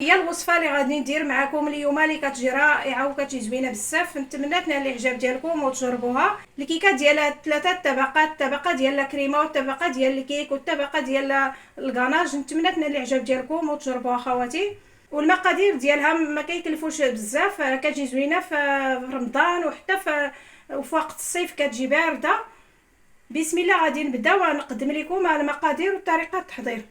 هي الوصفه اللي غادي ندير معكم اليوم، اللي كتجي رائعه وكتجي زوينه بزاف. نتمنى تنال الاعجاب ديالكم وتجربوها. الكيكه ديالها 3 طبقات، الطبقه ديال الكريمه والطبقه ديال الكيك والطبقه ديال الكاناج. نتمنى تنال الاعجاب ديالكم وتجربوها خواتي. والمقادير ديالها ما كيكلفوش بزاف، كتجي زوينه في رمضان وحتى في وقت الصيف كتجي بارده. بسم الله غادي نبدا ونقدم لكم المقادير وطريقه التحضير.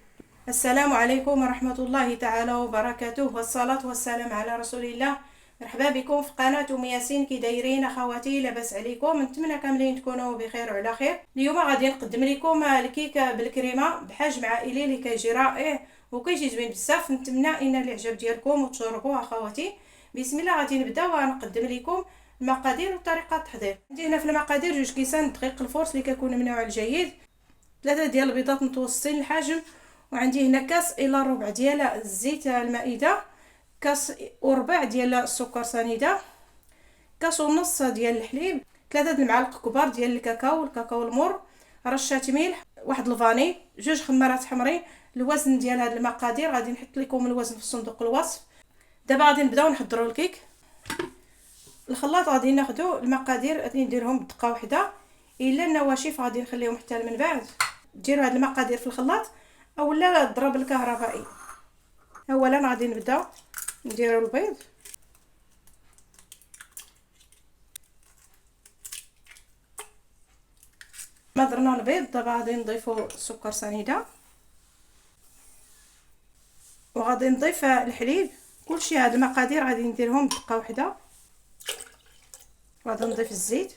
السلام عليكم ورحمة الله تعالى وبركاته، والصلاة والسلام على رسول الله. مرحبا بكم في قناة أم ياسين. كي دايرين اخواتي؟ لاباس عليكم؟ نتمنى كاملين تكونوا بخير وعلى خير. اليوم غادي نقدم لكم الكيك بالكريمه بحجم عائلي اللي كيجي رائع وكيجي زوين بزاف. نتمنى ان الاعجاب ديالكم وتجربوه اخواتي. بسم الله غادي نبدا ونقدم لكم المقادير وطريقه التحضير. عندي هنا في المقادير 2 كيسان دقيق الفورس اللي كيكون من النوع الجيد، 3 ديال البيضات متوسطين الحجم، وعندي هنا كاس الى ربع ديال الزيت المائده، كاس وربع ديال السكر سنيده، كاس ونص ديال الحليب، 3 المعالق كبار ديال الكاكاو المر، رشه ملح، واحد الفاني، 2 خمارات حمرين. الوزن ديال هاد المقادير غادي نحط لكم الوزن في صندوق الوصف. دابا غادي نبداو نحضروا الكيك. الخلاط غادي ناخذوا المقادير غادي نديرهم بدقه واحده، الا النواشف غادي نخليهم حتى من بعد. ديروا هاد المقادير في الخلاط اولا الضرب الكهربائي. اولا غادي نبداو نديروا البيض، ما درنا البيض. دابا غادي نضيفوا السكر سنيده وغادي نضيف الحليب. كلشي هاد المقادير غادي نديرهم بدقه واحده. غادي نضيف الزيت،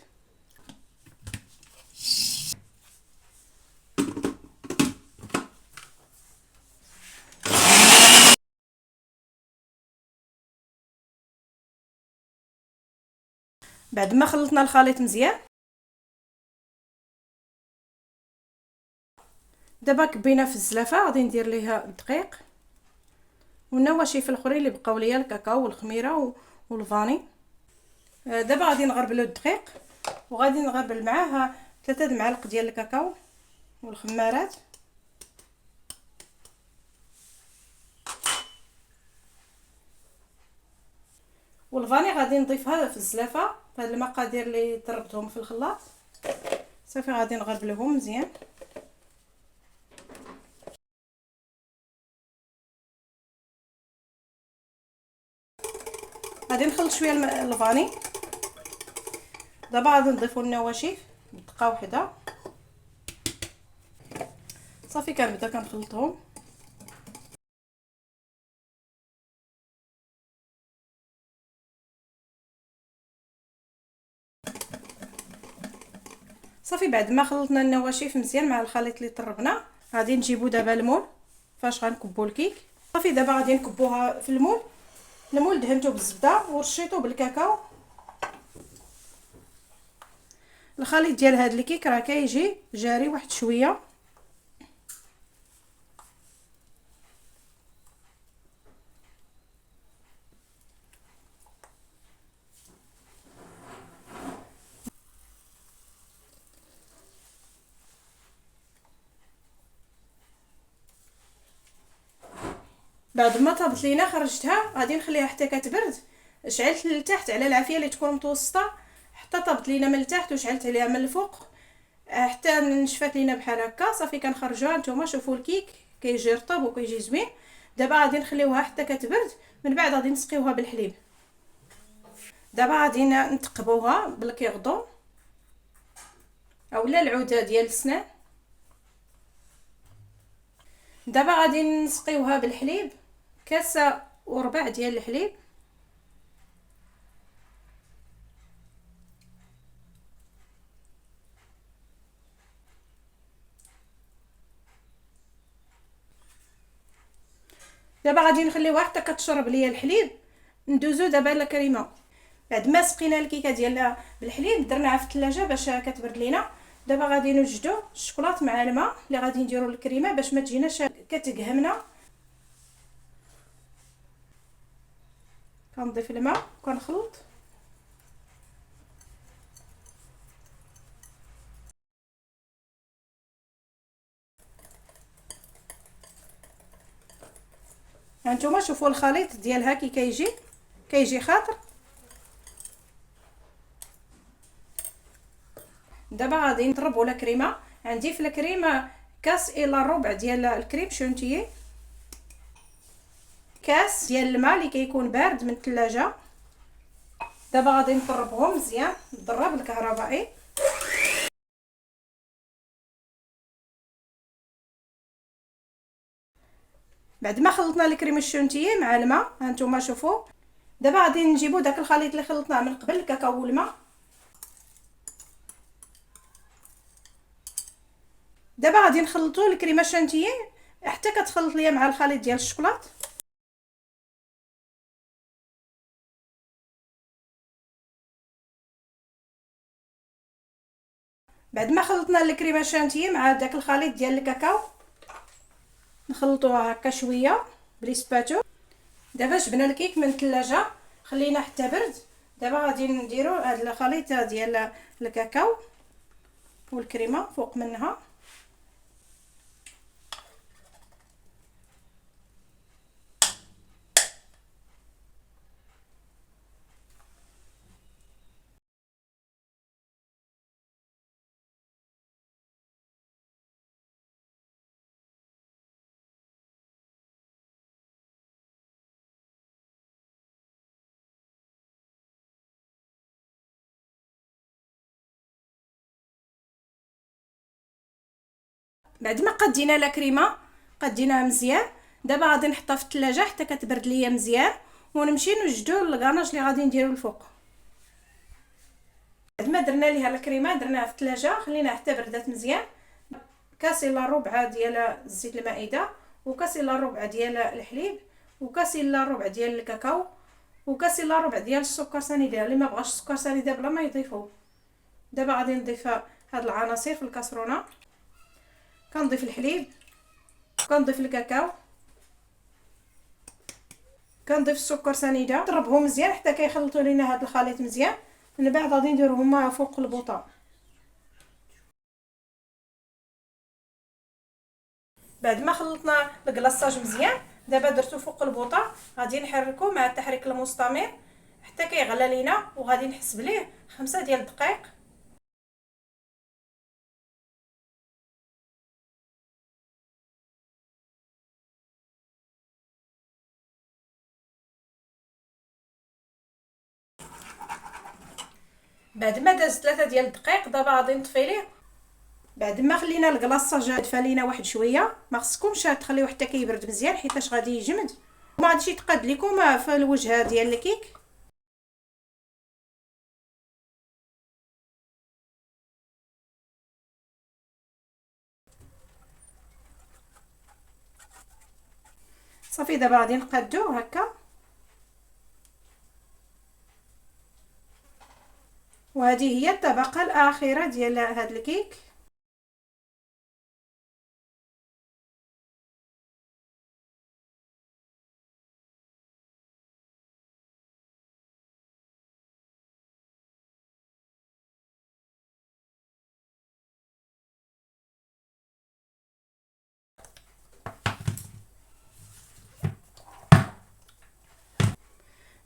بعد ما خلطنا الخليط مزيان دابا كبينا في الزلافه. غادي ندير ليها الدقيق والنواشف الاخرين اللي بقاو ليا، الكاكاو والخميره والفاني. دابا غادي نغربلو الدقيق وغادي نغربل معاه 3 المعالق ديال الكاكاو والخمارات، والفاني غادي نضيفها في الزلافه. هاد المقادير اللي ضربتهم في الخلاط صافي غادي نغربلهم مزيان. غادي نخلط شويه الفاني. دابا غادي نضيفوا النواشف بدقه واحده. صافي كنبدا كنخلطهم. صافي بعد ما خلطنا النواشف مزيان مع الخليط اللي طربنا، غادي نجيبو دابا المول فاش غنكبو الكيك. صافي دابا غادي نكبوها في المول دهنته بالزبده ورشيته بالكاكاو. الخليط ديال هاد الكيك راه كيجي جاري واحد شويه. بعد ما طابت لينا خرجتها، غادي نخليها حتى كتبرد. شعلت لتحت على العافيه اللي تكون متوسطه حتى طابت لينا من التحت، وشعلت عليها من الفوق حتى نشفات لينا بحال هكا. صافي كنخرجوها. نتوما شوفوا الكيك كيجي رطب وكيجي زوين. دابا غادي نخليوها حتى كتبرد، من بعد غادي نسقيوها بالحليب. دابا غادي نتقبوها بالكيغدو اولا العوده ديال السنان. دابا غادي نسقيوها بالحليب، كاسه وربع ديال الحليب. دابا غادي نخليوها حتى كتشرب ليا الحليب. ندوزو دابا للكريمه. بعد ما سقينا الكيكه ديالنا بالحليب درناها في الثلاجه باش كتبرد لينا. دابا غادي نوجدو الشوكولاط مع الماء اللي غادي نديرو الكريمه باش ما تجيناش كتقهمنا. كنضيف الماء وكنخلط. هانتوما شوفوا الخليط ديالها كي كيجي خاطر. دابا غادي نضربوا لا كريمه. عندي في الكريمه كاس الا ربع ديال الكريم شونتيي، كاس ديال الماء اللي كيكون بارد من الثلاجه. دابا غادي نضربهم مزيان بالضراب الكهربائي. بعد ما خلطنا الكريم الشونتيي مع الماء، هانتوما شوفوا. دابا غادي نجيبو داك الخليط اللي خلطناه من قبل، الكاكاو والماء. دابا غادي نخلطوا الكريمه الشونتيي حتى كتخلط ليا مع الخليط ديال الشوكولات. بعد ما خلطنا الكريمه الشانتيه مع داك الخليط ديال الكاكاو، نخلطوها هكا شويه بريسباتو. دابا جبنا الكيك من الثلاجه خلينا حتى برد. دابا غادي نديرو هاد الخليط ديال الكاكاو والكريمه فوق منها. بعد ما قدينا لا كريمه قديناها مزيان، دابا غادي نحطها في الثلاجه حتى كتبرد ليا مزيان، ونمشي نوجدو الكاناج اللي غادي نديرو الفوق. بعد ما درنا ليها الكريمه درناها في الثلاجه خليناها حتى بردات مزيان. كاس الا ربع ديال زيت المائده، وكاس الا ربع ديال الحليب، وكاس الا ربع ديال الكاكاو، وكاس الا ربع ديال السكر سنيده. اللي ما بغاش السكر سنيده بلا ما يضيفوه. دابا غادي نضيف هاد العناصر في الكاسرونه. كنضيف الحليب، كنضيف الكاكاو، كنضيف السكر سنيده. نضربهم مزيان حتى كيخلطوا لينا هاد الخليط مزيان. من بعد غادي نديروهم فوق البوطه. بعد ما خلطنا الكلاصاج مزيان دابا درتو فوق البوطه. غادي نحركو مع التحريك المستمر حتى كيغلى لينا، وغادي نحسب ليه 5 ديال الدقائق. بعد ما داز 3 ديال الدقائق دابا غادي نطفي ليه. بعد ما خلينا الكلاصاج دفى لينا واحد شويه، ما خصكمش تخليوه حتى كيبرد مزيان حيتاش غادي يجمد وما غاديش يتقاد لكم في الوجهه ديال الكيك. صافي دابا غادي نقادوه هكا. وهذه هي الطبقه الاخيره ديال هذا الكيك.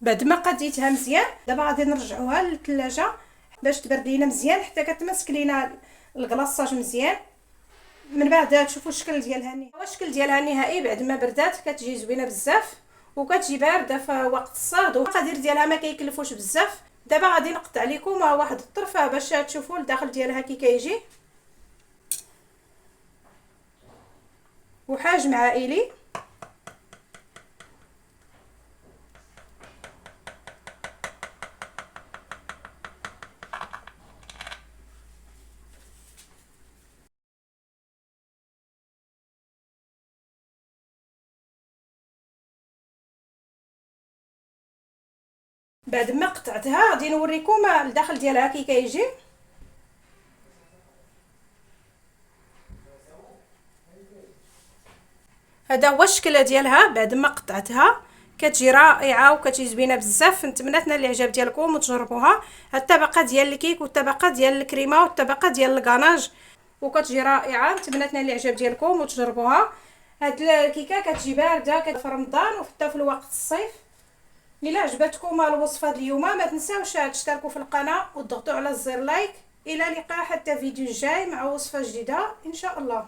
بعد ما قديتها مزيان دابا غادي نرجعوها للثلاجه باش تبرد لينا مزيان حتى كتمسك لينا الكلاصاج مزيان. من بعد تشوفوا الشكل ديالها الشكل ديالها النهائي بعد ما بردات كتجي زوينه بزاف وكتجي بارده في وقت الصهد، والمقادير ديالها ما كيكلفوش بزاف. دابا غادي نقطع لكم واحد الطرفه باش تشوفوا الداخل ديالها كي كيجي. وحجم عائلي. بعد ما قطعتها غادي نوريكم الداخل ديالها كي كيجي. هذا هو الشكل ديالها بعد ما قطعتها. كتجي رائعه وكتجي زوينه بزاف. نتمنى اللي عجب ديالكم وتجربوها. الطبقه ديال الكيك والطبقه ديال الكريمه والطبقه ديال الكاناج وكتجي رائعه. نتمنى اللي عجب ديالكم وتجربوها. هاد الكيكه كتجي بارده في رمضان وحتى في الوقت الصيف. الا عجبتكم الوصفه اليوم ما تنساوش تشتركوا في القناه وتضغطوا على زر لايك. الى اللقاء حتى فيديو جاي مع وصفه جديده ان شاء الله.